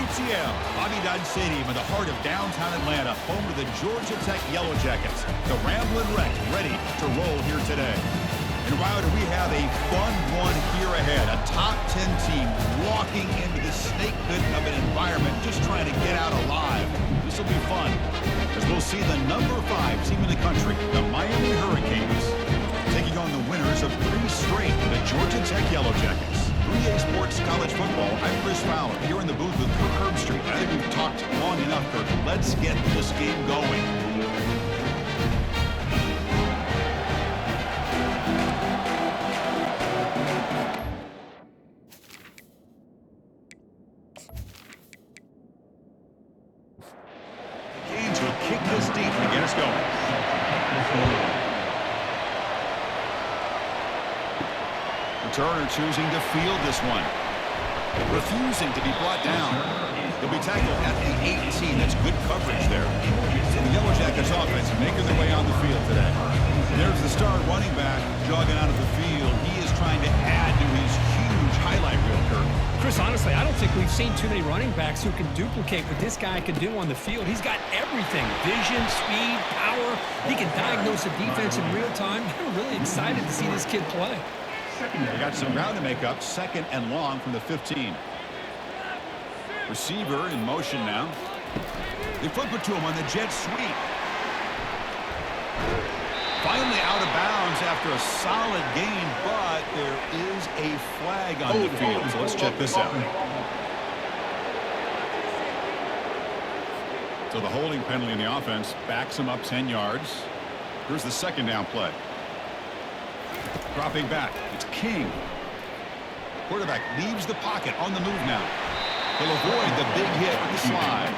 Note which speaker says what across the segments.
Speaker 1: ATL, Bobby Dodd Stadium in the heart of downtown Atlanta, home to the Georgia Tech Yellow Jackets. The Ramblin' Wrecks ready to roll here today. And Wilder, we have a fun one here ahead. A top 10 team walking into the snake pit of an environment, just trying to get out alive. This will be fun, as we'll see the number 5 team in the country, the Miami Hurricanes, taking on the winners of 3 straight, the Georgia Tech Yellow Jackets. 3A Sports College Football. I'm Chris Fowler, here in the booth with Kirk Herbstreit. I think we've talked long enough, Kirk. Let's get this game going. Gaines will kick this deep to get us going. Turner choosing to field this one. Refusing to be brought down. He'll be tackled at the 18. That's good coverage there. So the Yellow Jackets offense making their way on the field today. There's the star running back jogging out of the field. He is trying to add to his huge highlight reel, Kirk.
Speaker 2: Chris, honestly, I don't think we've seen too many running backs who can duplicate what this guy can do on the field. He's got everything. Vision, speed, power. He can diagnose the defense in real time. I'm really excited to see this kid play.
Speaker 1: They got some ground to make up. 2nd and long from the 15. Receiver in motion now. They flip it to him on the jet sweep. Finally out of bounds after a solid gain, but there is a flag on the field. So let's check this out. So the holding penalty in the offense backs him up 10 yards. Here's the 2nd down play. Dropping back, it's King. Quarterback leaves the pocket on the move now. He'll avoid the big hit with the slide.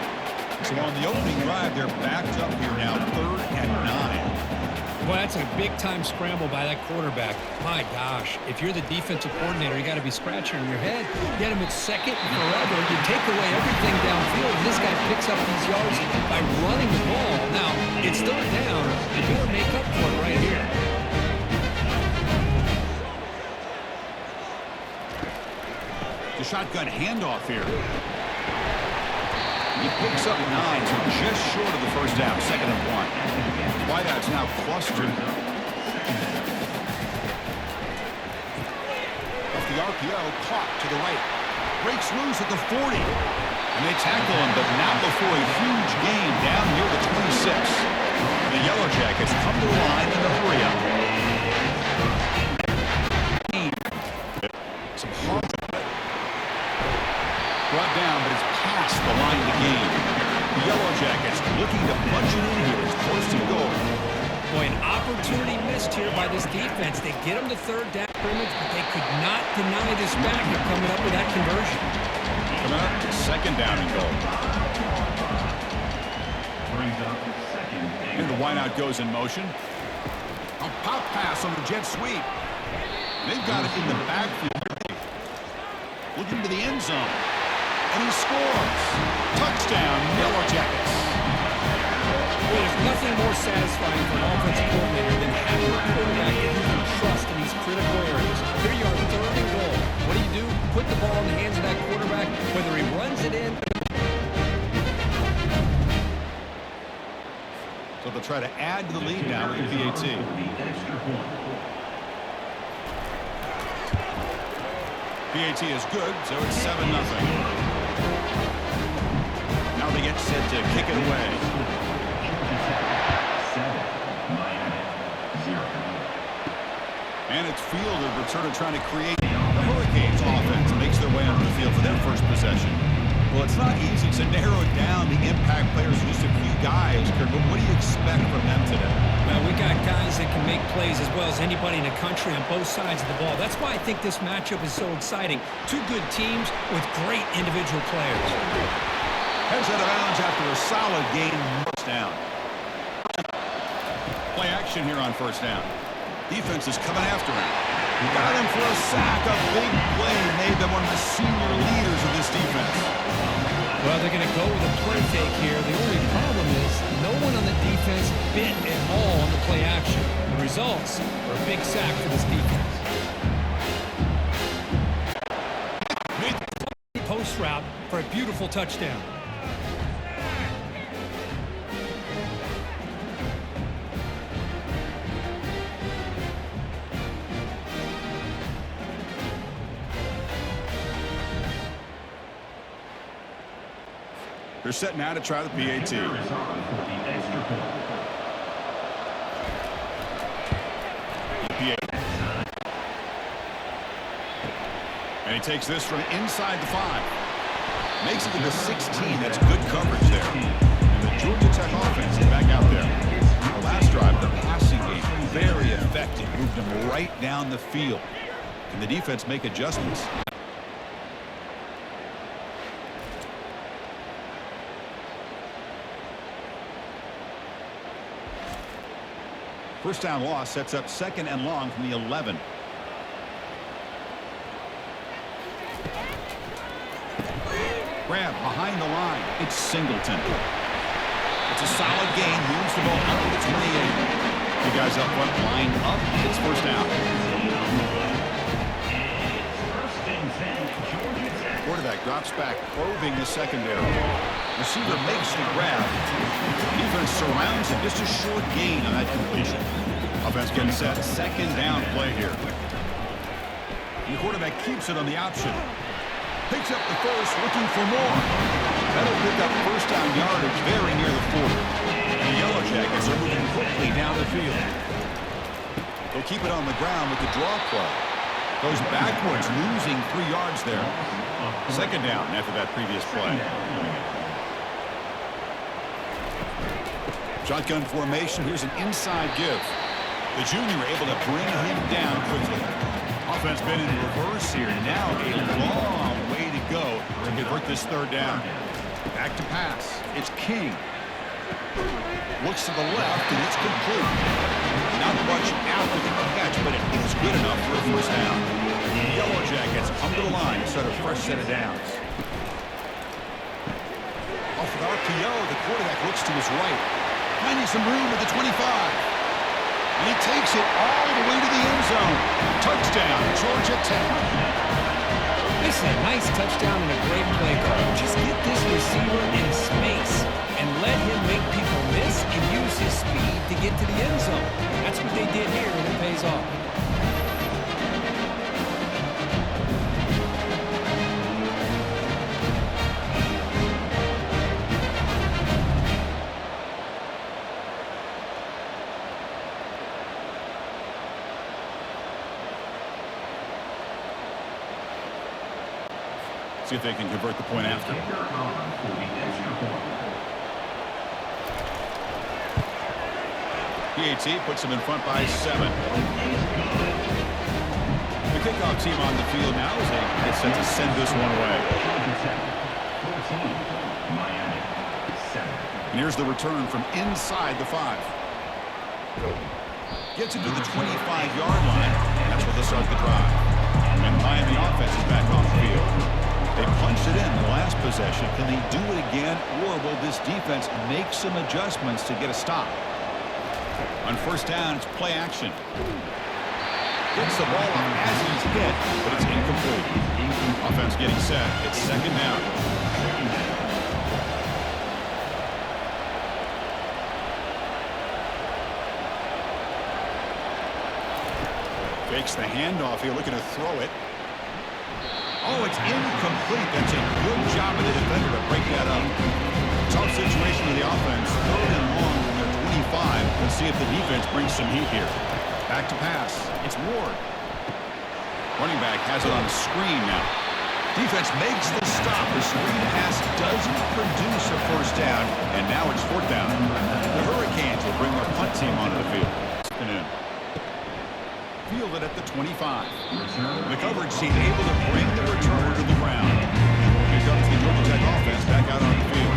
Speaker 1: So on the opening drive, they're backed up here now, 3rd and 9.
Speaker 2: Well, that's a big-time scramble by that quarterback. My gosh, if you're the defensive coordinator, you got to be scratching your head. Get him at 2nd and forever. You take away everything downfield. This guy picks up these yards by running the ball. Now, it's still down. You better make up for it right here.
Speaker 1: The shotgun handoff here. He picks up 9, so just short of the first down, 2nd and 1. Wideouts now clustered. Off the RPO, caught to the right. Breaks loose at the 40. And they tackle him, but not before a huge gain down near the 26. The Yellow Jackets come to the line in the hurry up. Some hard brought down, but it's past the line to gain. The Yellow Jackets looking to punch it in here. It's close to goal.
Speaker 2: Boy, an opportunity missed here by this defense. They get them to 3rd down, but they could not deny this back of coming up with that conversion.
Speaker 1: Coming up to 2nd down and goal. And the wideout goes in motion. A pop pass on the jet sweep. They've got it in the backfield. Looking to the end zone. And he scores. Touchdown, Yellow Jackets.
Speaker 2: Well, there's nothing more satisfying for an offensive coordinator than having a quarterback that you can trust in these critical areas. Here you are, 3rd and goal. What do? Put the ball in the hands of that quarterback, whether he runs it in.
Speaker 1: So they'll try to add to the lead now with the PAT. PAT is good, so it's 7-0. Now they get set to kick it away. And it's Fielder returning, trying to create. The Hurricanes offense makes their way onto the field for their first possession. Well, it's not easy to narrow down the impact players, just a few guys, Kirk, but what do you expect from them today?
Speaker 2: Well, we got guys that can make plays as well as anybody in the country on both sides of the ball. That's why I think this matchup is so exciting. 2 good teams with great individual players.
Speaker 1: Heads out of bounds after a solid gain, first down. Play action here on first down. Defense is coming after him. Got him for a sack, a big play, made them one of the senior leaders of this defense.
Speaker 2: Well, they're going to go with a play fake here. The only problem is no one on the defense bit at all on the play action. The results are a big sack for this defense. Post route, for a beautiful touchdown.
Speaker 1: They're set now to try the PAT. And he takes this from inside the 5. Makes it to the 16. That's good coverage there. And the Georgia Tech offense is back out there. The last drive, the passing game, very effective. Moved them right down the field. Can the defense make adjustments? First down loss sets up 2nd and long from the 11. Grab behind the line. It's Singleton. It's a solid gain. Moves the ball up to the 28. The guys up front line up. It's first down. Quarterback drops back, probing the secondary. Receiver makes the grab. Defense surrounds him. Just a short gain on that completion. Offense getting set. 2nd down play here. And the quarterback keeps it on the option. Picks up the first, looking for more. That'll pick up first down yardage very near the 40. The Yellow Jackets are moving quickly down the field. They'll keep it on the ground with the draw play. Goes backwards, losing 3 yards there. 2nd down after that previous play. Shotgun formation. Here's an inside give. The junior able to bring him down quickly. Offense been in reverse here. Now a long way to go to convert this 3rd down. Back to pass. It's King. Looks to the left, and it's complete. Not much after the catch, but it is good enough for a first down. The Yellow Jackets come to the line to set a fresh set of downs. Off with RPO, the quarterback looks to his right. Finding some room at the 25. And he takes it all the way to the end zone. Touchdown, Georgia Tech.
Speaker 2: This is a nice touchdown and a great play call. Just get this receiver in space and let him make people miss and use his speed to get to the end zone. That's what they did here, and it pays off.
Speaker 1: See if they can convert the point after. PAT puts them in front by 7. The kickoff team on the field now as they get set to send this one away. And here's the return from inside the 5. Gets it to the 25-yard line. That's where they'll start the drive. And Miami offense is back on the field. They punched it in the last possession. Can they do it again, or will this defense make some adjustments to get a stop? On first down, it's play action. Gets the ball up as he's hit, but it's incomplete. Offense getting set. It's 2nd down. Fakes the handoff here, looking to throw it. Oh, it's incomplete. That's a good job of the defender to break that up. Tough situation for the offense. 3rd and long from their 25. Let's see if the defense brings some heat here. Back to pass. It's Ward. Running back has it on a screen now. Defense makes the stop. The screen pass doesn't produce a first down, and now it's 4th down. The Hurricanes will bring their punt team onto the field. Fielded at the 25. The coverage team able to bring the returner to the ground. Here comes the Georgia Tech offense back out on the field.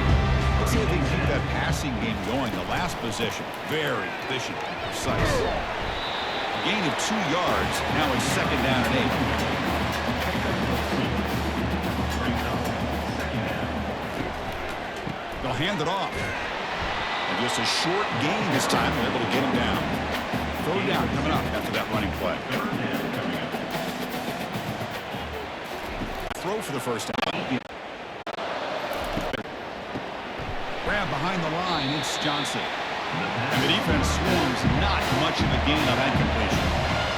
Speaker 1: Let's see if they can keep that passing game going. The last possession, very efficient and precise. A gain of 2 yards. Now it's 2nd down and 8. They'll hand it off. And just a short gain this time. They're able to get him down. Third down coming up after that running play. Throw for the first down. grab behind the line. It's Johnson. And the defense swarms not much of a gain on that completion.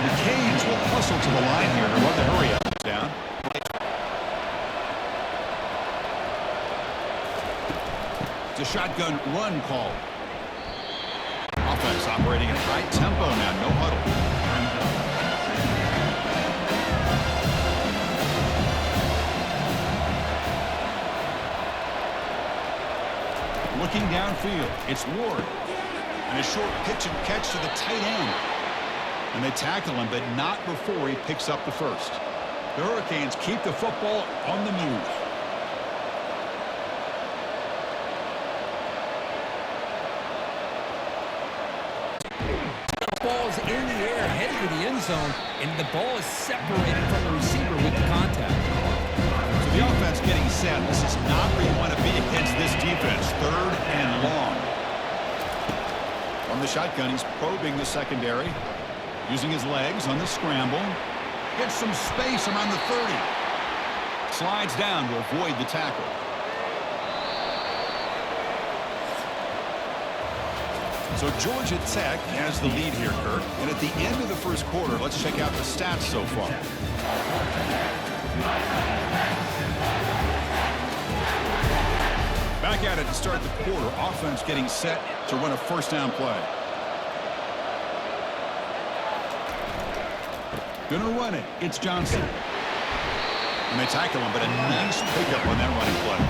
Speaker 1: The Canes will hustle to the line here to run the hurry up. Down. It's a shotgun run call. Offense operating at high tempo now. No huddle. Looking downfield, it's Ward. And a short pitch and catch to the tight end. And they tackle him, but not before he picks up the first. The Hurricanes keep the football on the move.
Speaker 2: The ball is in the air, heading to the end zone, and the ball is separated from the receiver with the contact.
Speaker 1: So the offense getting set. This is not where you want to be against this defense. 3rd and long. From the shotgun, he's probing the secondary. Using his legs on the scramble. Gets some space around the 30. Slides down to avoid the tackle. So Georgia Tech has the lead here, Kirk. And at the end of the first quarter, let's check out the stats so far. Back at it to start the quarter. Offense getting set to run a first down play. Gonna run it. It's Johnson. And they tackle him, but a nice pickup on that running play.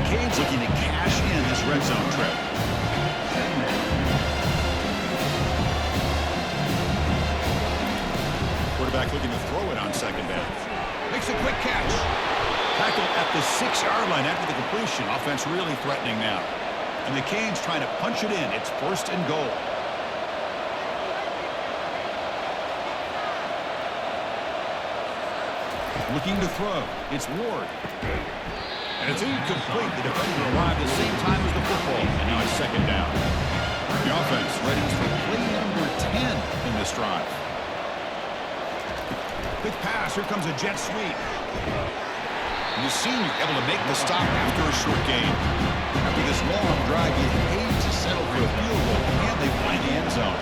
Speaker 1: Canes looking to cash in this red zone trip. Quarterback looking to throw it on second down. Makes a quick catch. Tackle at the 6-yard line after the completion. Offense really threatening now. And the Canes trying to punch it in. It's 1st and goal. Looking to throw. It's Ward. And it's incomplete. The defender arrived at the same time as the football. And now it's 2nd down. The offense ready for play number 10 in this drive. Quick pass. Here comes a jet sweep. And the senior able to make the stop after a short gain. After this long drive, you hate to settle for a field goal. And they find the end zone.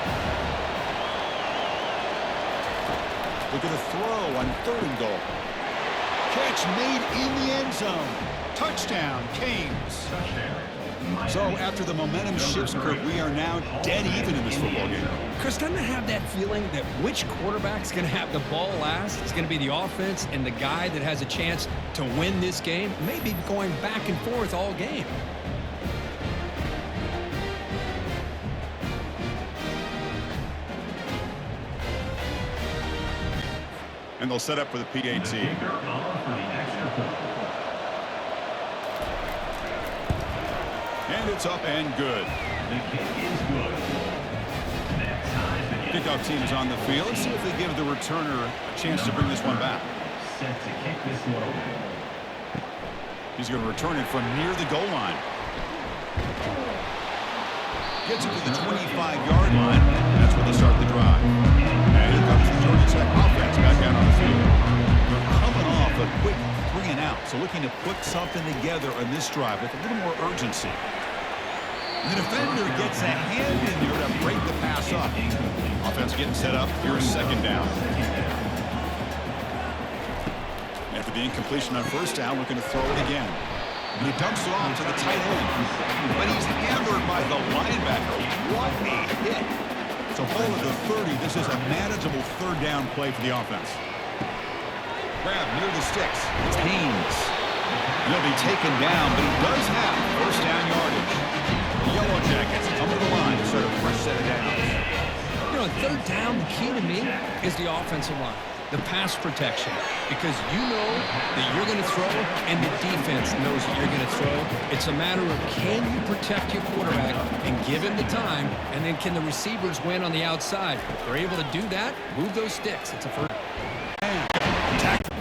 Speaker 1: Look at the throw on 3rd and goal. Catch made in the end zone. Touchdown, Canes. So after the momentum shifts, Kirk, we are now dead even in this football game.
Speaker 2: Chris, doesn't it have that feeling that which quarterback's going to have the ball last? It's going to be the offense, and the guy that has a chance to win this game may be going back and forth all game.
Speaker 1: And they'll set up for the PAT. And it's up and good. Kickoff team is on the field. Let's see if they give the returner a chance to bring this one back. He's going to return it from near the goal line. Gets it to the 25-yard line. That's where they start the drive. And here comes the Georgia Tech offense back out on the field. They're coming off a quick 3 and out. So looking to put something together on this drive with a little more urgency. The defender gets a hand in there to break the pass up. Offense getting set up. Here's 2nd down. After the incompletion on 1st down, looking to throw it again. And he dumps it off to the tight end. But he's hammered by the linebacker. What a hit. So ball at the 30. This is a manageable 3rd down play for the offense. Grab near the sticks. It's Haynes. He'll be taken down, but he does have 1st down yardage. The Yellow Jackets come to the line to start a fresh set of downs.
Speaker 2: You know, 3rd down, the key to me is the offensive line, the pass protection, because you know that you're going to throw and the defense knows that you're going to throw. It's a matter of can you protect your quarterback and give him the time, and then can the receivers win on the outside? If they're able to do that, move those sticks. It's a first.
Speaker 1: Tackle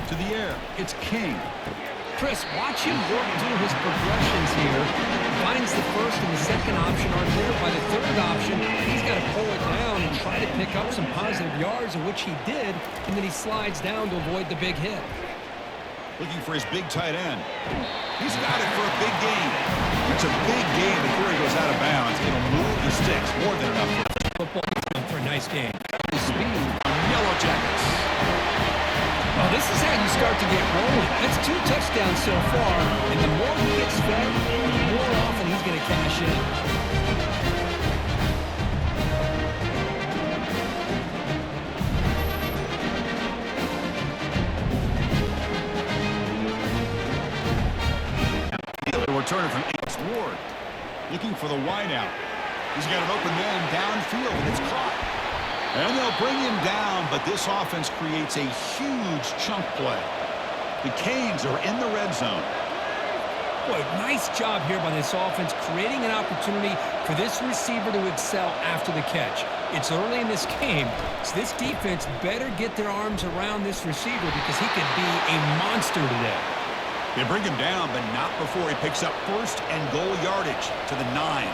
Speaker 1: to the air. It's King.
Speaker 2: Chris, watch him work through his progressions here. Finds the 1st and the 2nd option aren't there. By the 3rd option, he's got to pull it down and try to pick up some positive yards, in which he did, and then he slides down to avoid the big hit.
Speaker 1: Looking for his big tight end. He's got it for a big gain. It's a big gain before he goes out of bounds. It'll move the sticks more than enough for
Speaker 2: Football for a nice game.
Speaker 1: speed on Yellow Jackets.
Speaker 2: Well, this is how you start to get rolling. That's 2 touchdowns so far, and the more he gets fed, the more often he's going to cash in.
Speaker 1: The returner from Amos Ward. Looking for the wideout. He's got an open man downfield, and it's caught. And they'll bring him down, but this offense creates a huge chunk play. The Canes are in the red zone.
Speaker 2: Boy, nice job here by this offense, creating an opportunity for this receiver to excel after the catch. It's early in this game, so this defense better get their arms around this receiver because he could be a monster today.
Speaker 1: They bring him down, but not before he picks up first and goal yardage to the 9.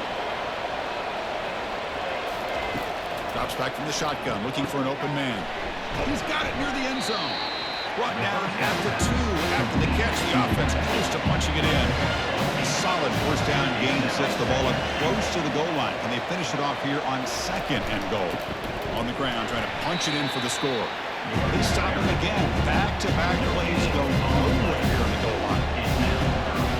Speaker 1: Drops back from the shotgun, looking for an open man. He's got it near the end zone. Brought down at the 2 after the catch. The offense close to punching it in. A solid first down gain sets the ball up close to the goal line. Can they finish it off here on 2nd and goal? On the ground, trying to punch it in for the score. They stop him again. Back-to-back plays go nowhere here on the goal line.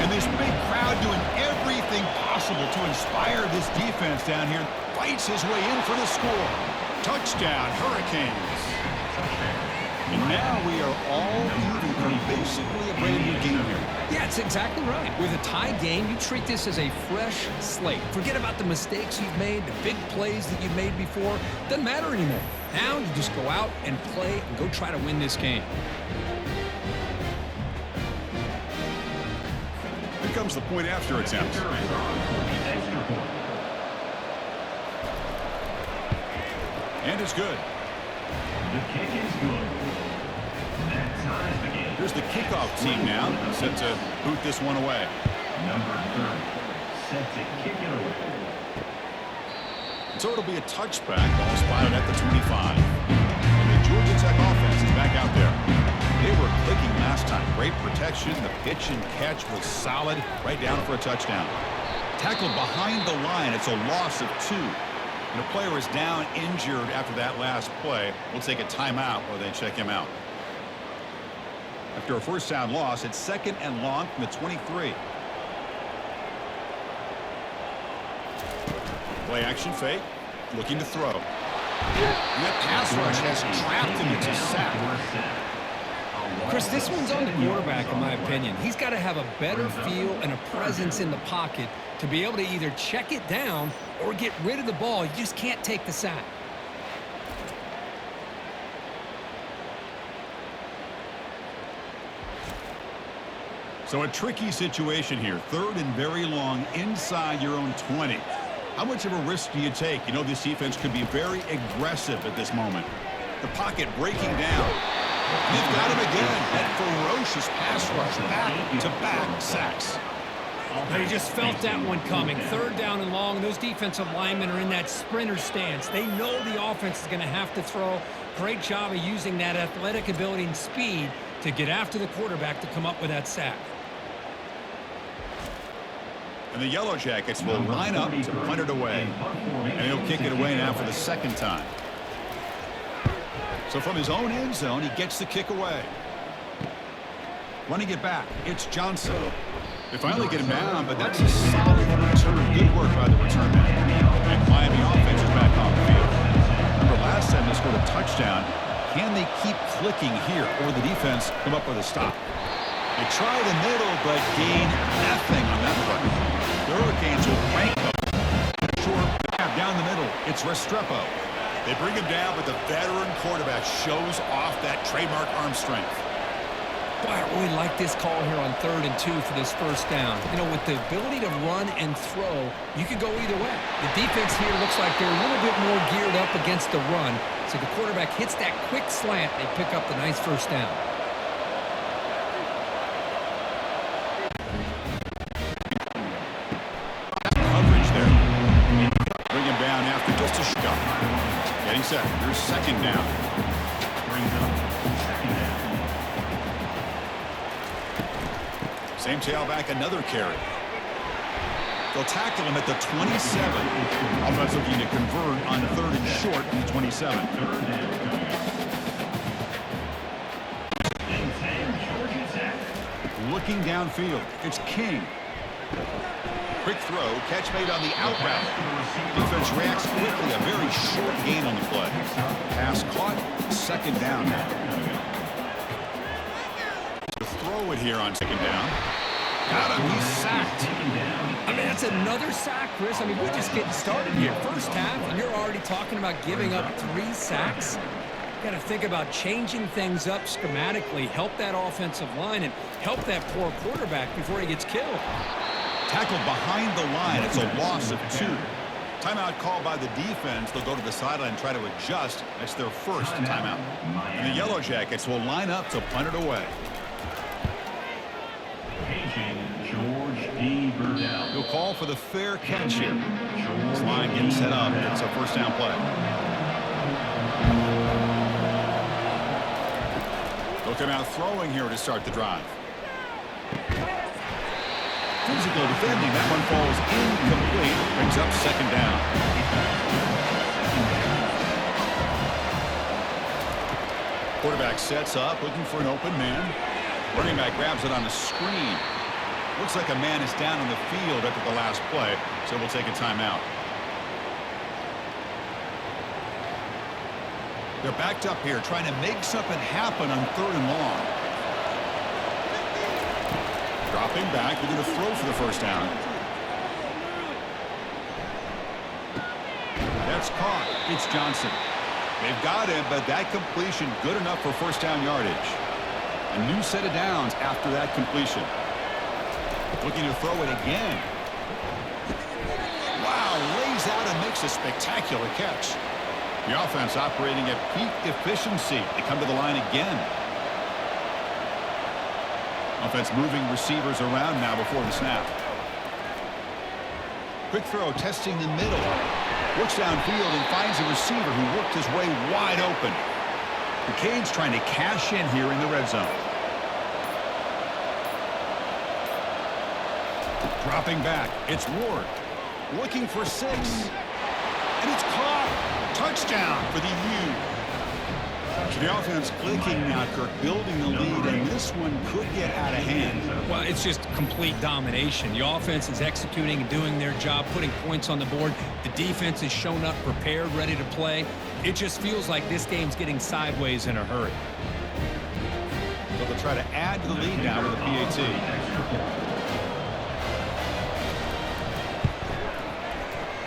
Speaker 1: And this big crowd doing everything possible to inspire this defense down here. Fights his way in for the score. Touchdown, Hurricanes. And now we are all even for basically a brand new game here.
Speaker 2: Yeah, it's exactly right. With a tie game, you treat this as a fresh slate. Forget about the mistakes you've made, the big plays that you've made before. Doesn't matter anymore. Now you just go out and play and go try to win this game.
Speaker 1: Here comes the point after attempt. And it's good.
Speaker 3: The kick is good. That ties the game.
Speaker 1: Here's the kickoff team now, set to boot this one away.
Speaker 3: Number 30, set to kick it away.
Speaker 1: So it'll be a touchback, ball spotted at the 25. And the Georgia Tech offense is back out there. They were clicking last time. Great protection. The pitch and catch was solid, right down for a touchdown. Tackled behind the line. It's a loss of 2. And the player is down injured after that last play. We'll take a timeout while they check him out. After a first down loss, it's 2nd and long from the 23. Play action fake. Looking to throw. And that pass rush has trapped him into sack.
Speaker 2: Chris, this one's on the quarterback, in my opinion. He's got to have a better feel and a presence in the pocket to be able to either check it down or get rid of the ball. You just can't take the sack.
Speaker 1: So a tricky situation here. 3rd and very long inside your own 20. How much of a risk do you take? You know this defense could be very aggressive at this moment. The pocket breaking down. They've got him again. That ferocious pass rush. Back-to-back sacks.
Speaker 2: They just felt that one coming. 3rd down and long. Those defensive linemen are in that sprinter stance. They know the offense is going to have to throw. Great job of using that athletic ability and speed to get after the quarterback to come up with that sack.
Speaker 1: And the Yellow Jackets will line up to punt it away. And he'll kick it away now for the 2nd time. So from his own end zone, he gets the kick away. Running it back, it's Johnson. They finally get him down, but that's a solid return. Good work by the return man. And Miami offense is back on the field. Remember last time they scored a touchdown. Can they keep clicking here, or the defense come up with a stop? They try the middle, but gain nothing on that run. The Hurricanes will rank them. Short down the middle. It's Restrepo. They bring him down, but the veteran quarterback shows off that trademark arm strength.
Speaker 2: Boy, I really like this call here on 3rd and 2 for this first down. You know, with the ability to run and throw, you could go either way. The defense here looks like they're a little bit more geared up against the run. So the quarterback hits that quick slant. They pick up the nice first down.
Speaker 1: Coverage there. Bring him down after just a shot. Getting set. Here's 2nd down.
Speaker 3: Brings up 2nd down.
Speaker 1: Same tailback, another carry. They'll tackle him at the 27. Offense looking to convert on 3rd and short from the 27. Looking downfield, it's King. Quick throw, catch made on the out route. Defense reacts quickly, a very short gain on the play. Pass caught, 2nd down. To throw it here on 2nd down. Got him, he's sacked.
Speaker 2: I mean, that's another sack, Chris. I mean, we're just getting started here. First half, and you're already talking about giving up 3 sacks. Got to think about changing things up schematically, help that offensive line, and help that poor quarterback before he gets killed.
Speaker 1: Tackled behind the line. It's a loss of 2. Timeout called by the defense. They'll go to the sideline and try to adjust. That's their first timeout. And the Yellow Jackets will line up to punt it away. He'll call for the fair catch here. This line getting set up. It's a 1st down play. They'll come out throwing here to start the drive. Physical defending. That one falls incomplete. Brings up 2nd down. Quarterback sets up, looking for an open man. Running back grabs it on a screen. Looks like a man is down on the field after the last play, so we'll take a timeout. They're backed up here, trying to make something happen on 3rd and long. Dropping back, they're going to throw for the 1st down. That's caught. It's Johnson. They've got him, but that completion good enough for 1st down yardage. A new set of downs after that completion. Looking to throw it again. Wow, lays out and makes a spectacular catch. The offense operating at peak efficiency. They come to the line again. Offense moving receivers around now before the snap. Quick throw, testing the middle. Looks downfield and finds a receiver who worked his way wide open. The Canes trying to cash in here in the red zone. Dropping back, it's Ward. Looking for 6. And it's caught. Touchdown for the U. So the offense clicking now, Kirk, building the lead, and this one could get out of hand.
Speaker 2: Well, it's just complete domination. The offense is executing and doing their job, putting points on the board. The defense has shown up, prepared, ready to play. It just feels like this game's getting sideways in a hurry.
Speaker 1: So they'll try to add to the lead now with a PAT.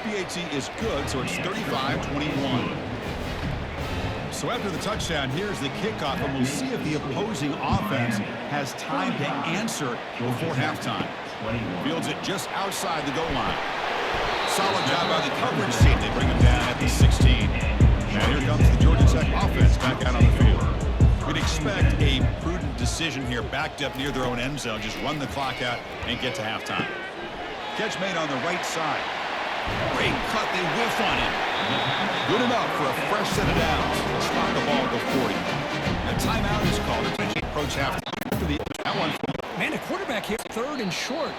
Speaker 1: PAT is good, so it's 35-21. So after the touchdown, here's the kickoff, and we'll see if the opposing offense has time to answer before halftime. Fields it just outside the goal line. Solid job by the coverage team. They bring him down at the 16. And here comes the Georgia Tech offense back out on the field. We'd expect a prudent decision here, backed up near their own end zone. Just run the clock out and get to halftime. Catch made on the right side. Great cut, they whiff on him. Good enough for a fresh set of downs. Spot the ball, go 40. A timeout is called as we approach halftime. That one.
Speaker 2: Man, the quarterback here, 3rd and short.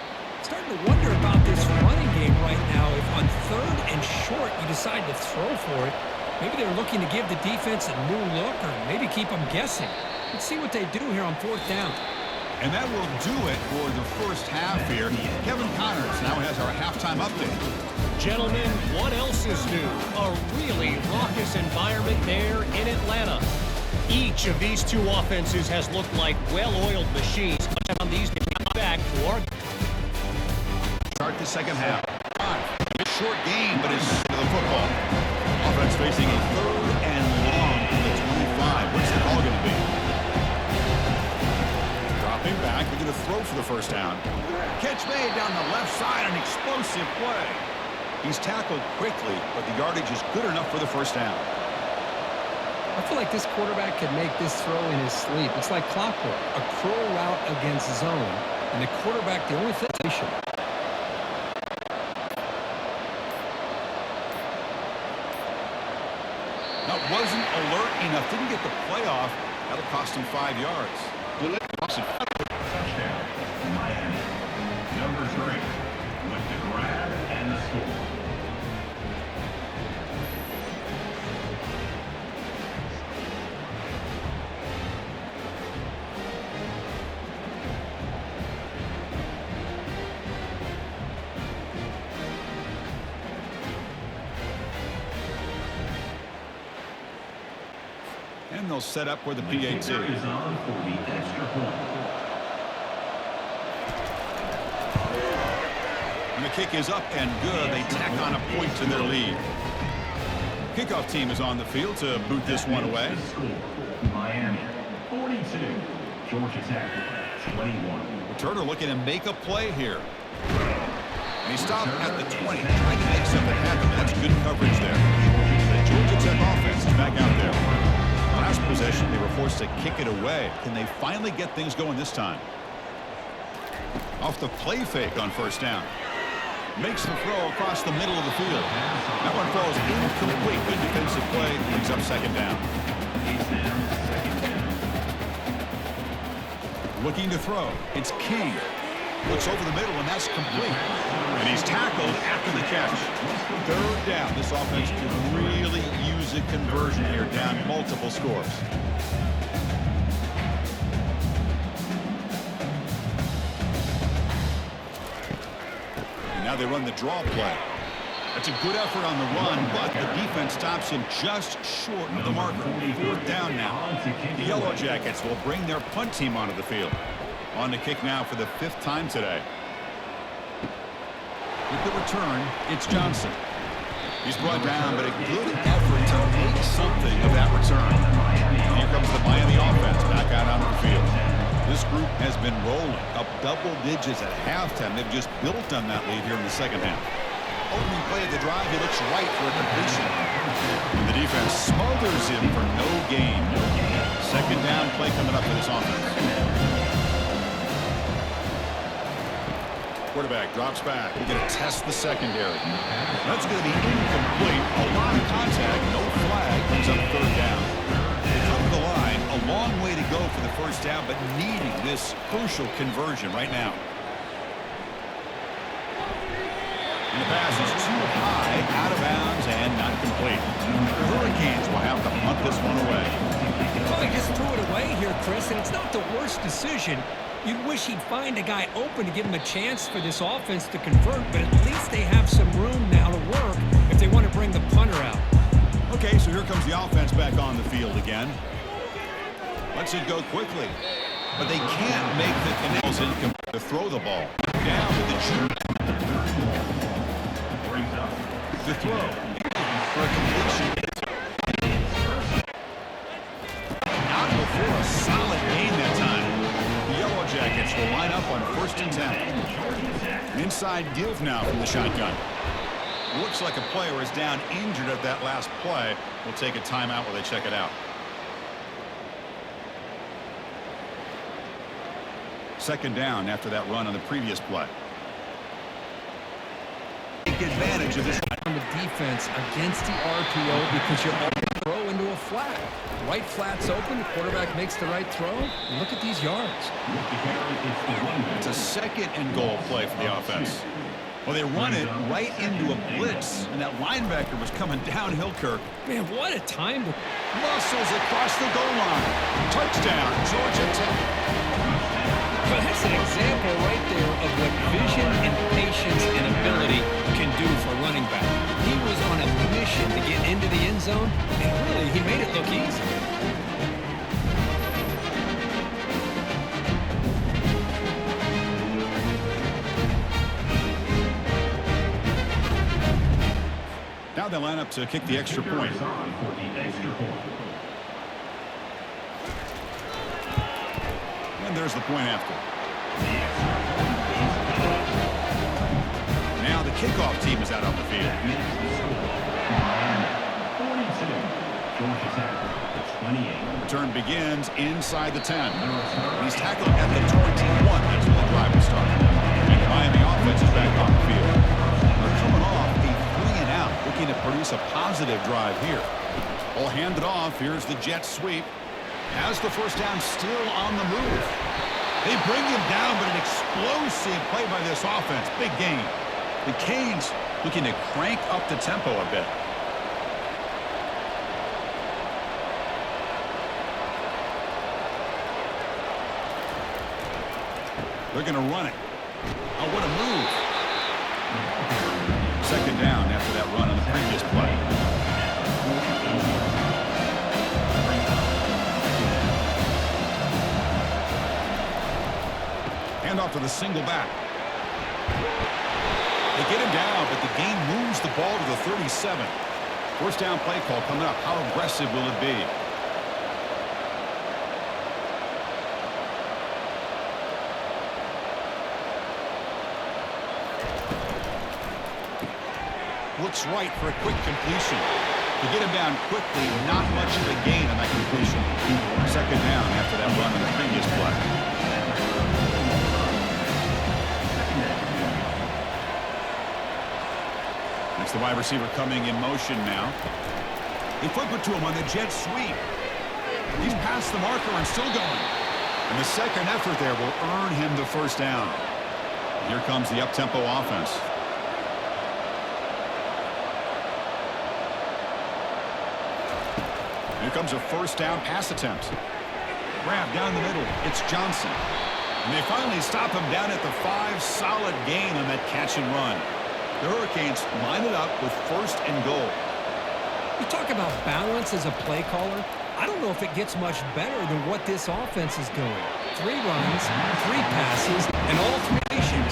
Speaker 2: Starting to wonder about this running game right now. If on 3rd and short you decide to throw for it, maybe they're looking to give the defense a new look or maybe keep them guessing. Let's see what they do here on 4th down.
Speaker 1: And that will do it for the first half here. Kevin Connors now has our halftime update.
Speaker 4: Gentlemen, what else is new? A really raucous environment there in Atlanta. Each of these 2 offenses has looked like well-oiled machines. On these back to our
Speaker 1: start the second half. A short game, but it's the football. Offense facing a 3rd and long from the 25. What's the call going to be? Dropping back, they're going to throw for the 1st down. Catch made down the left side, an explosive play. He's tackled quickly, but the yardage is good enough for the 1st down.
Speaker 2: I feel like this quarterback could make this throw in his sleep. It's like clockwork, a curl route against zone, and the quarterback, the only thing.
Speaker 1: That wasn't alert enough, didn't get the play off. That'll cost him 5 yards.
Speaker 3: Touchdown. Miami. Number 3 with the grab and the score.
Speaker 1: And they'll set up for the PAT.
Speaker 3: Is on for the extra point.
Speaker 1: And the kick is up and good. They tack on a point to their lead. Kickoff team is on the field to boot this one away.
Speaker 3: Miami 42, Georgia Tech 21.
Speaker 1: Turner looking to make a play here. And he stopped at the 20, trying to make something happen. That's good coverage there. The Georgia Tech offense is back out there. Last possession, they were forced to kick it away. Can they finally get things going this time? Off the play fake on first down. Makes the throw across the middle of the field. That one throws incomplete. Good defensive play. Brings up second down. Looking to throw. It's King. Looks over the middle, and that's complete. And he's tackled after the catch. Third down. This offense could really use a conversion here, down multiple scores. And now they run the draw play. That's a good effort on the run, but the defense stops him just short of the marker. Fourth down now. The Yellow Jackets will bring their punt team onto the field. On the kick now for the 5th time today. With the return, it's Johnson. He's brought down, but a good effort to make something of that return. Here comes the Miami offense back out onto the field. This group has been rolling up double digits at halftime. They've just built on that lead here in the second half. Opening play of the drive, he looks right for a completion. And the defense smothers him for no gain. Second down play coming up for this offense. Quarterback drops back. We're going to test the secondary. That's going to be incomplete. A lot of contact, no flag. Brings up third down. They come to the line. A long way to go for the first down, but needing this crucial conversion right now. And the pass is too high, out of bounds, and not complete. The Hurricanes will have to punt this one away.
Speaker 2: Well, they just threw it away here, Chris, and it's not the worst decision. You'd wish he'd find a guy open to give him a chance for this offense to convert, but at least they have some room now to work if they want to bring the punter out.
Speaker 1: Okay, so here comes the offense back on the field again. Lets it go quickly. But they can't make the canals to throw the ball. Down to the shoot. The throw for a completion. Not before a solid game that time. The Yellow Jackets will line up on 1st and 10. Inside give now from the shotgun. Looks like a player is down injured at that last play. We'll take a timeout while they check it out. Second down after that run on the previous play. Take advantage of this
Speaker 2: On the defense against the RPO because you're going to throw into a flat. Right flat's open, the quarterback makes the right throw. And look at these yards.
Speaker 1: It's a second and goal play for the offense. Well, they run it right into a blitz, and that linebacker was coming downhill, Kirk.
Speaker 2: Man, what a time to...
Speaker 1: Muscles across the goal line. Touchdown, Georgia Tech.
Speaker 2: But that's an example right there of what vision and patience and ability can do for running back. He was on a mission to get into the end zone, and really, he made it look easy.
Speaker 1: Now they line up to kick the extra point. And there's the point after. Now the kickoff team is out on the field.
Speaker 3: 42, Georgia Tech 28.
Speaker 1: Return begins inside the 10. He's tackled at the 21. That's where the drive will start. And the Miami offense is back on the field. They're coming off a 3-and-out, looking to produce a positive drive here. All handed off. Here's the jet sweep. Has the first down, still on the move. They bring him down, but an explosive play by this offense. Big gain. The Canes looking to crank up the tempo a bit. They're going to run it. Oh, what a move. Second down after that run on the previous play. Hand off to the single back. They get him down, but the game moves the ball to the 37. First down play call coming up. How aggressive will it be? Looks right for a quick completion. To get him down quickly, not much of a gain on that completion. Second down after that run on the previous play. That's the wide receiver coming in motion now. They flip it to him on the jet sweep. He's past the marker and still going. And the second effort there will earn him the first down. Here comes the up-tempo offense. Here comes a first down pass attempt. Grab down the middle. It's Johnson. And they finally stop him down at the 5. Solid gain on that catch and run. The Hurricanes line it up with first and goal.
Speaker 2: You talk about balance as a play caller. I don't know if it gets much better than what this offense is doing. 3 runs, 3 passes, and all 3 nations.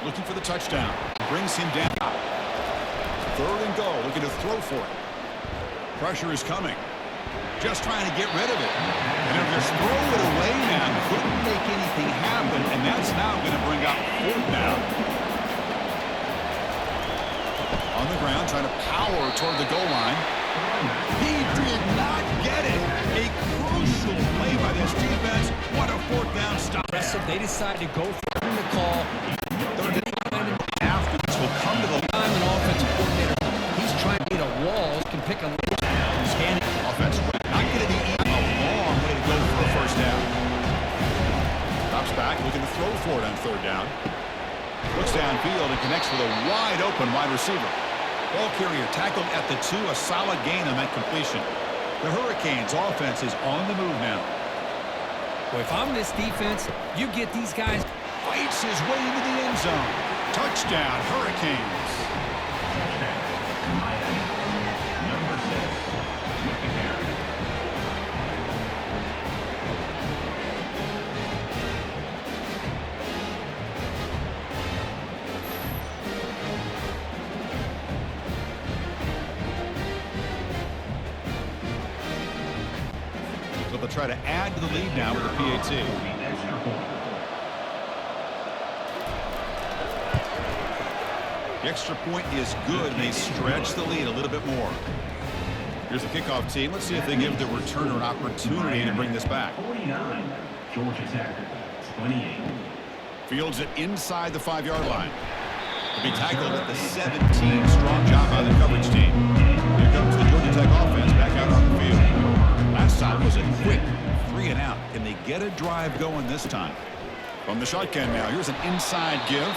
Speaker 1: Looking for the touchdown. Brings him down. Third and goal. Looking to throw for it. Pressure is coming. Just trying to get rid of it. And they'll just throw it away now. Couldn't make anything happen. And that's now going to bring up fourth down. On the ground, trying to power toward the goal line. He did not get it. A crucial play by this defense. What a fourth down stop.
Speaker 2: They decide to go for the call.
Speaker 1: After this will come to the
Speaker 2: line. An offensive coordinator. He's trying to hit a wall. Can pick a
Speaker 1: scanning offense. Not going to be a long way to go for a first down. Drops back, looking to throw for it on third down. Looks downfield and connects with a wide open wide receiver. Ball carrier tackled at the 2. A solid gain on that completion. The Hurricanes offense is on the move now.
Speaker 2: Well, if I'm this defense, you get these guys.
Speaker 1: Fights his way into the end zone. Touchdown, Hurricanes. They'll try to add to the lead now with the PAT. The extra point is good, and they stretch the lead a little bit more. Here's the kickoff team. Let's see if they give the returner an opportunity to bring this back.
Speaker 3: 49, Georgia Tech, 28.
Speaker 1: Fields it inside the 5-yard line. To be tackled at the 17. Strong job by the coverage team. Here comes the Georgia Tech offense back out on the field. Last time was a quick 3 and out. Can they get a drive going this time? From the shotgun now, here's an inside give.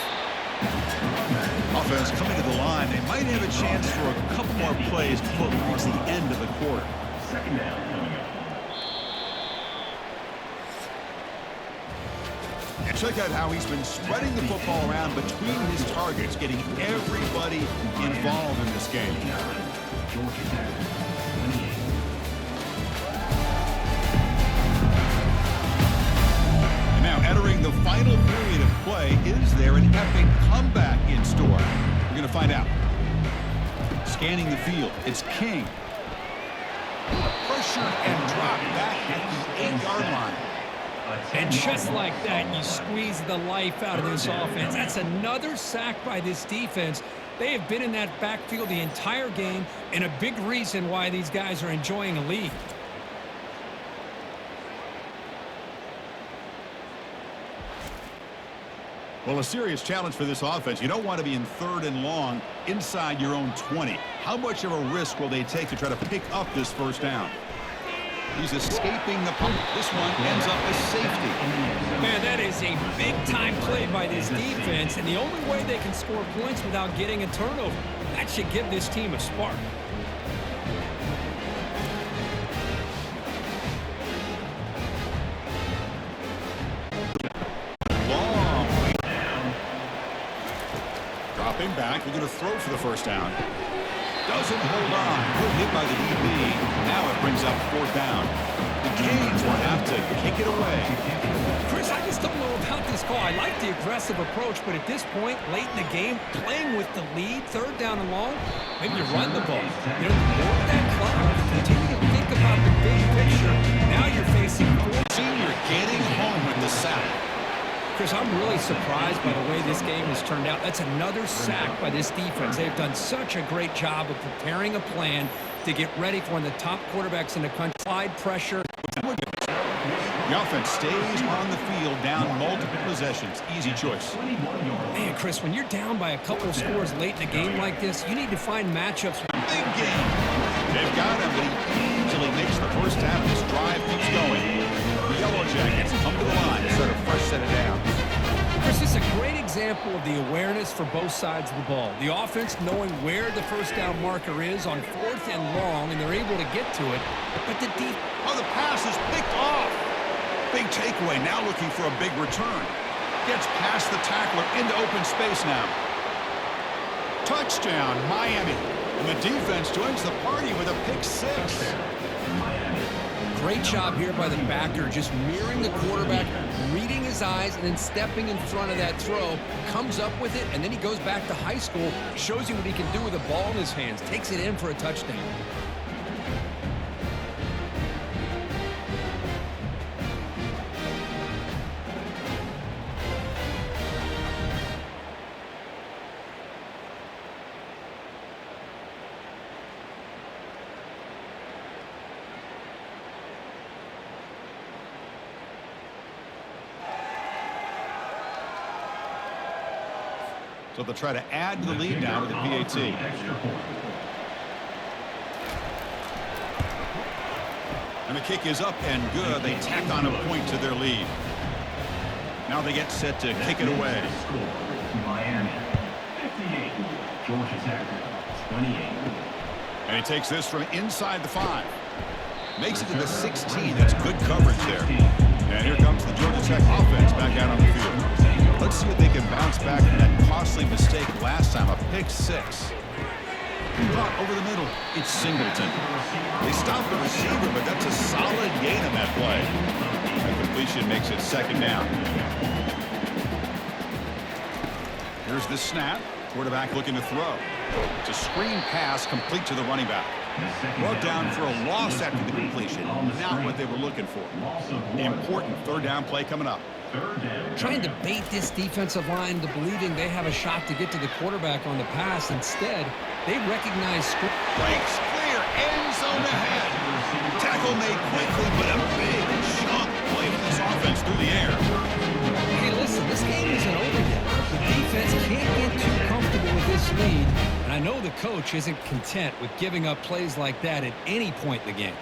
Speaker 1: Offense coming to the line. They might have a chance for a couple more plays before we reach the end of the quarter.
Speaker 3: Second down coming up.
Speaker 1: And check out how he's been spreading the football around between his targets, getting everybody involved in this game.
Speaker 3: Georgia Tech, 28.
Speaker 1: Now entering the final period of play, is there an epic comeback in store? We're going to find out. Scanning the field, it's King. Pressure and drop back at the 8-yard line.
Speaker 2: And just like that, you squeeze the life out of this offense. That's another sack by this defense. They have been in that backfield the entire game, and a big reason why these guys are enjoying a lead.
Speaker 1: Well, a serious challenge for this offense. You don't want to be in 3rd and long inside your own 20. How much of a risk will they take to try to pick up this first down? He's escaping the punt. This one ends up as safety.
Speaker 2: Man, that is a big-time play by this defense, and the only way they can score points without getting a turnover. That should give this team a spark.
Speaker 1: Long way down. Dropping back, looking to throw for the first down. Doesn't hold on. Good hit by the DB. Now it brings up fourth down. The Canes will have to kick it away.
Speaker 2: Chris, I just don't know about this call. I like the aggressive approach, but at this point, late in the game, playing with the lead, third down and long, maybe you run the ball. You know, work that clock. Continue to think about the big picture. Now you're facing
Speaker 1: Senior getting home with the sack.
Speaker 2: Chris, I'm really surprised by the way this game has turned out. That's another sack by this defense. They've done such a great job of preparing a plan to get ready for one of the top quarterbacks in the country. Slide pressure.
Speaker 1: The offense stays on the field down multiple possessions. Easy choice.
Speaker 2: Man, Chris, when you're down by a couple scores late in a game like this, you need to find matchups.
Speaker 1: Big game. They've got him, but he easily makes the first half. This drive keeps going. The Yellow Jackets come to the line, start a fresh set of downs.
Speaker 2: Chris, this is a great example of the awareness for both sides of the ball. The offense knowing where the first down marker is on fourth and long, and they're able to get to it. But the defense...
Speaker 1: Oh, the pass is picked off. Big takeaway, now looking for a big return. Gets past the tackler into open space now. Touchdown, Miami. And the defense joins the party with a pick six.
Speaker 2: Great job here by the backer, just mirroring the quarterback, reading his eyes, and then stepping in front of that throw, comes up with it, and then he goes back to high school, shows you what he can do with the ball in his hands, takes it in for a touchdown.
Speaker 1: So they'll try to add to the lead now with the PAT. And the kick is up and good. They tack on a point to their lead. Now they get set to kick it away.
Speaker 3: Miami, 58. Georgia Tech, 28.
Speaker 1: And he takes this from inside the 5. Makes it to the 16. That's good coverage there. And here comes the Georgia Tech offense back out on the field. Let's see if they can bounce back from that costly mistake last time, a pick six. Brought over the middle, it's Singleton. They stop the receiver, but that's a solid gain on that play. The completion makes it second down. Here's the snap. Quarterback looking to throw. It's a screen pass complete to the running back. Brought down for a loss after the completion. Not what they were looking for. Important third down play coming up.
Speaker 2: Trying to bait this defensive line into believing they have a shot to get to the quarterback on the pass. Instead, they recognize...
Speaker 1: Breaks clear, end zone ahead. Tackle made quickly, but a big chunk play for this offense through the air.
Speaker 2: Hey, listen, this game isn't over yet. The defense can't get too comfortable with this lead, and I know the coach isn't content with giving up plays like that at any point in the game.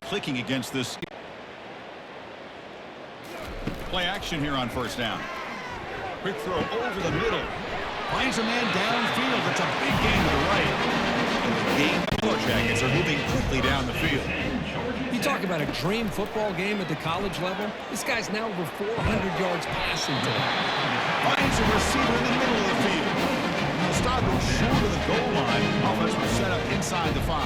Speaker 1: Clicking against this. Play action here on first down. Quick throw over the middle. Finds a man downfield. That's a big gain to the right. And the game, the Yellow Jackets are moving quickly down the field.
Speaker 2: You talk about a dream football game at the college level. This guy's now over 400 yards passing today.
Speaker 1: Finds a receiver in the middle of the field. He'll stop him short of the goal line. Offense will set up inside the 5.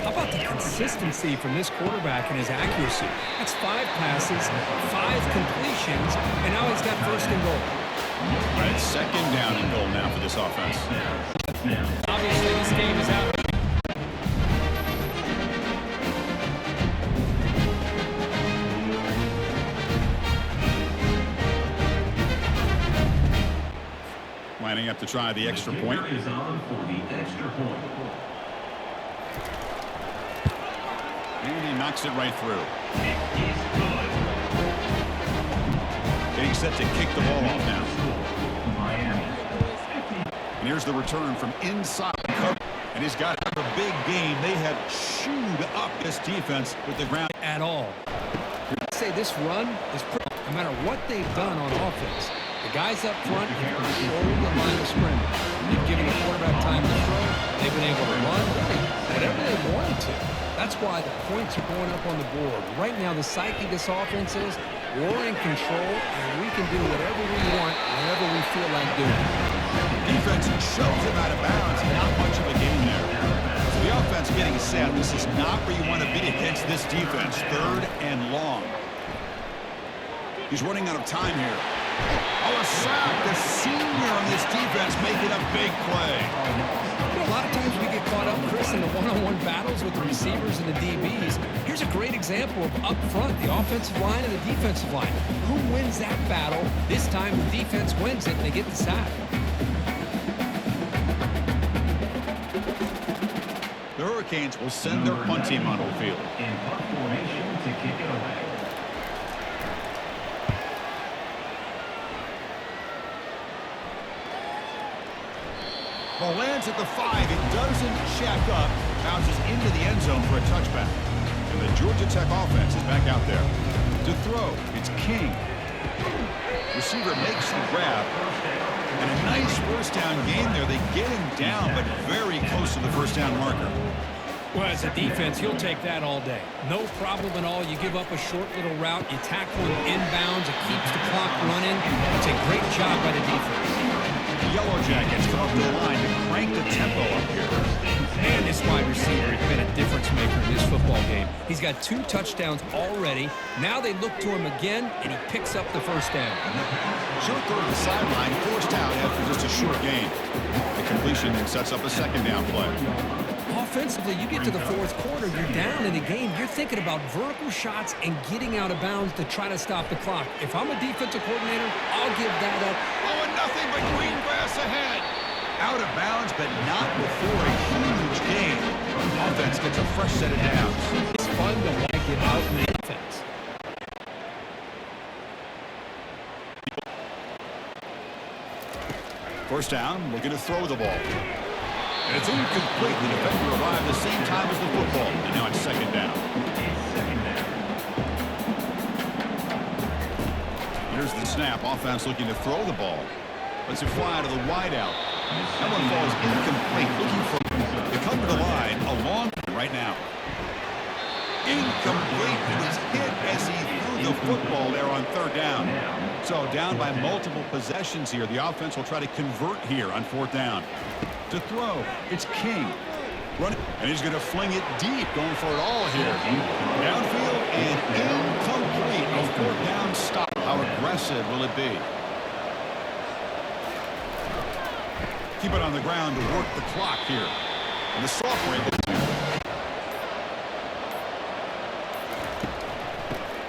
Speaker 2: How about the consistency from this quarterback and his accuracy? That's 5 passes, 5 completions, and now he's got first and goal.
Speaker 1: All right, second down and goal now for this offense.
Speaker 2: Obviously, this game is out.
Speaker 1: Lining up to try the extra point.
Speaker 3: Is on for the extra point.
Speaker 1: And he knocks it right through.
Speaker 3: It is good.
Speaker 1: Getting set to kick the ball off now.
Speaker 3: Miami,
Speaker 1: And here's the return from inside cover. And he's got a big game. They have chewed up this defense with the ground.
Speaker 2: At all. I'd say this run is pretty, no matter what they've done on offense. The guys up front have controlled the line of scrimmage. They've given the quarterback time to throw. They've been able to run whatever they wanted to. That's why the points are going up on the board. Right now, the psyche of this offense is we're in control, and we can do whatever we want, whenever we feel like doing it.
Speaker 1: Defense shoves him out of bounds. Not much of a gain there. So the offense getting set. This is not where you want to be against this defense. 3rd and long. He's running out of time here. Oh, a sack. The senior on this defense making a big play.
Speaker 2: You know, a lot of times we get caught up, Chris, in the one-on-one battles with the receivers and the DBs. Here's a great example of up front, the offensive line and the defensive line. Who wins that battle? This time the defense wins it and they get the sack.
Speaker 1: The Hurricanes will send their punt team on the field.
Speaker 3: In punt formation to kick it away.
Speaker 1: Ball lands at the 5. It doesn't check up. Bounces into the end zone for a touchback. And the Georgia Tech offense is back out there. To throw, it's King. Receiver makes the grab. And a nice first down game there. They get him down, but very close to the first down marker.
Speaker 2: Well, as a defense, you'll take that all day. No problem at all. You give up a short little route. You tackle him inbounds. It keeps the clock running. It's a great job by the defense.
Speaker 1: The Yellow Jackets come up to the line to crank the tempo up here.
Speaker 2: Man, this wide receiver has been a difference maker in this football game. He's got 2 touchdowns already. Now they look to him again, and he picks up the first down.
Speaker 1: Short throw to the sideline, forced out after just a short gain. The completion sets up a second down play.
Speaker 2: Offensively, you get to the 4th quarter, you're down in the game. You're thinking about vertical shots and getting out of bounds to try to stop the clock. If I'm a defensive coordinator, I'll give that up.
Speaker 1: Oh, and nothing but green grass ahead. Out of bounds, but not before a huge gain. Offense gets a fresh set of downs.
Speaker 2: It's fun to like it out in the defense.
Speaker 1: First down, looking to throw the ball. And it's incomplete. The defender arrived the same time as the football. And now it's second down. Here's the snap. Offense looking to throw the ball. Lets it fly to the wideout. That one falls incomplete. Looking for to come to the line. A long right now. Incomplete. He was hit as he threw the football there on 3rd down. So down by multiple possessions here. The offense will try to convert here on 4th down. To throw, it's King. Running, and he's going to fling it deep, going for it all here. Downfield and incomplete. A 4th down stop. How aggressive will it be? Keep it on the ground to work the clock here. And the sophomore able to.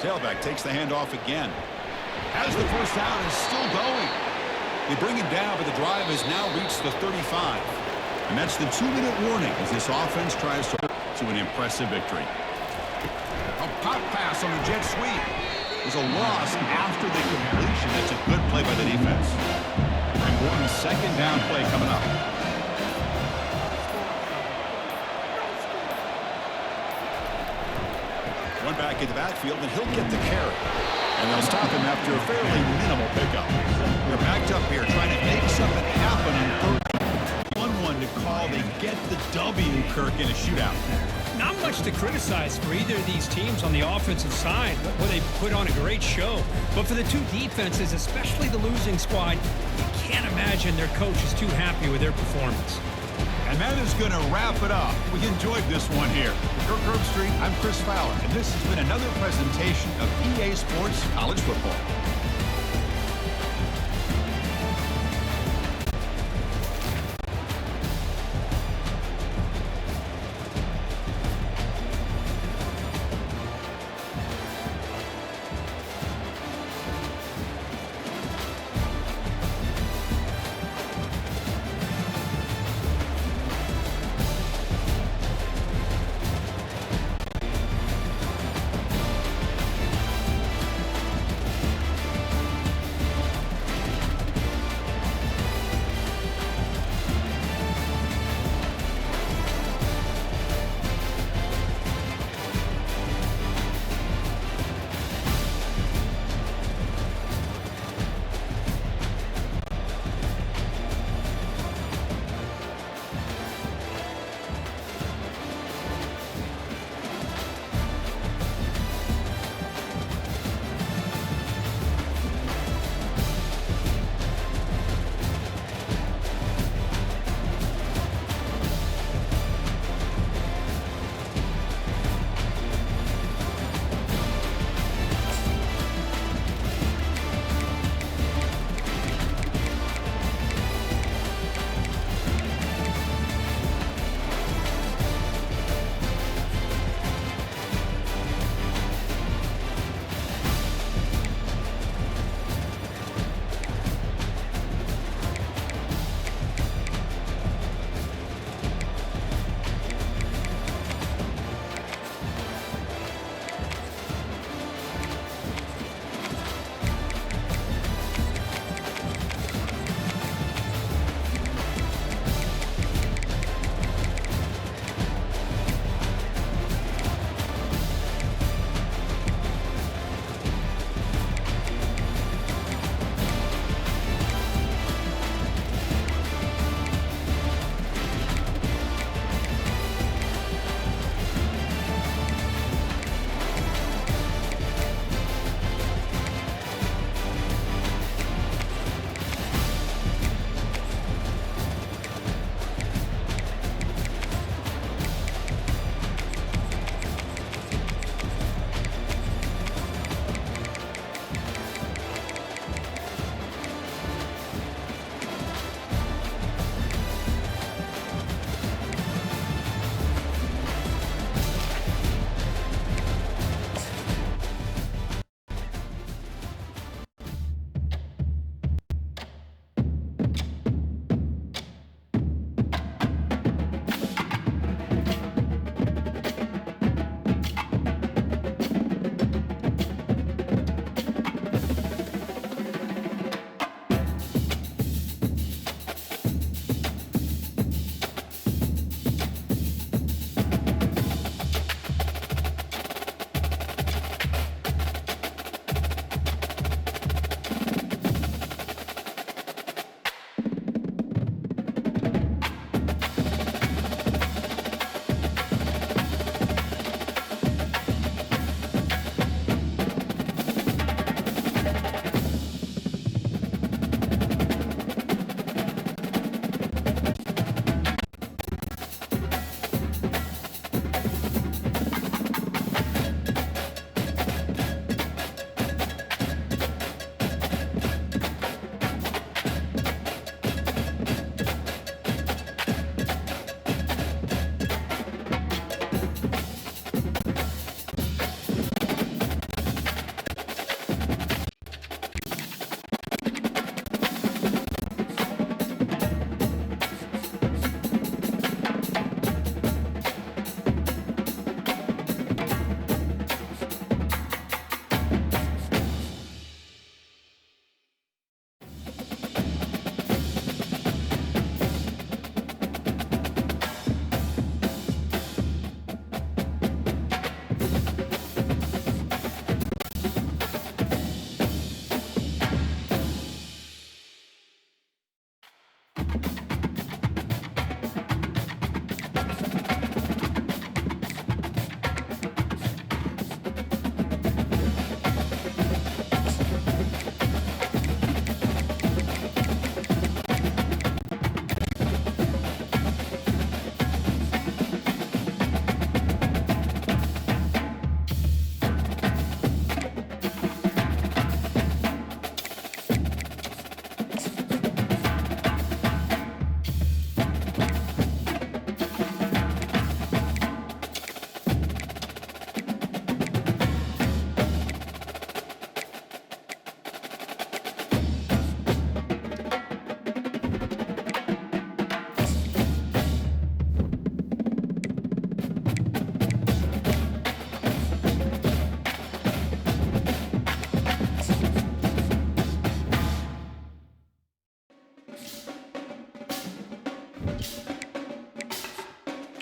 Speaker 1: Tailback takes the handoff again. Has the first down and still going. They bring him down, but the drive has now reached the 35. And that's the 2-minute warning as this offense tries to an impressive victory. A pop pass on the jet sweep. There's a loss after the completion. That's a good play by the defense. And one second down play coming up. One back in the backfield, and he'll get the carry. And they'll stop him after a fairly minimal pickup. They're backed up here trying to make something happen on 1-1 to call. They get the W, Kirk, in a shootout.
Speaker 5: Not much to criticize for either of these teams on the offensive side, where they put on a great show. But for the 2 defenses, especially the losing squad, you can't imagine their coach is too happy with their performance.
Speaker 1: And that is going to wrap it up. We enjoyed this one here. For Kirk Herbstreit, I'm Chris Fowler, and this has been another presentation of EA Sports College Football.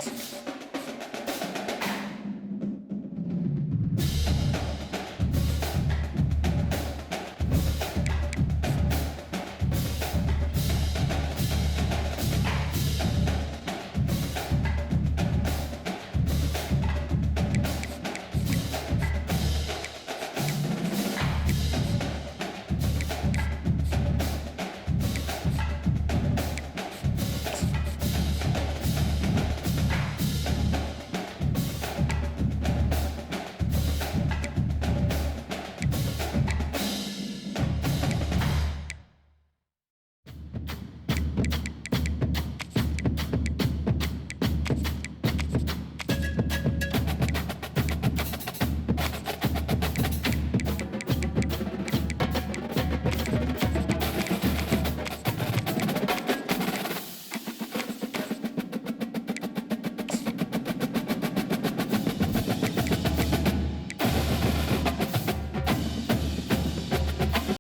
Speaker 1: it.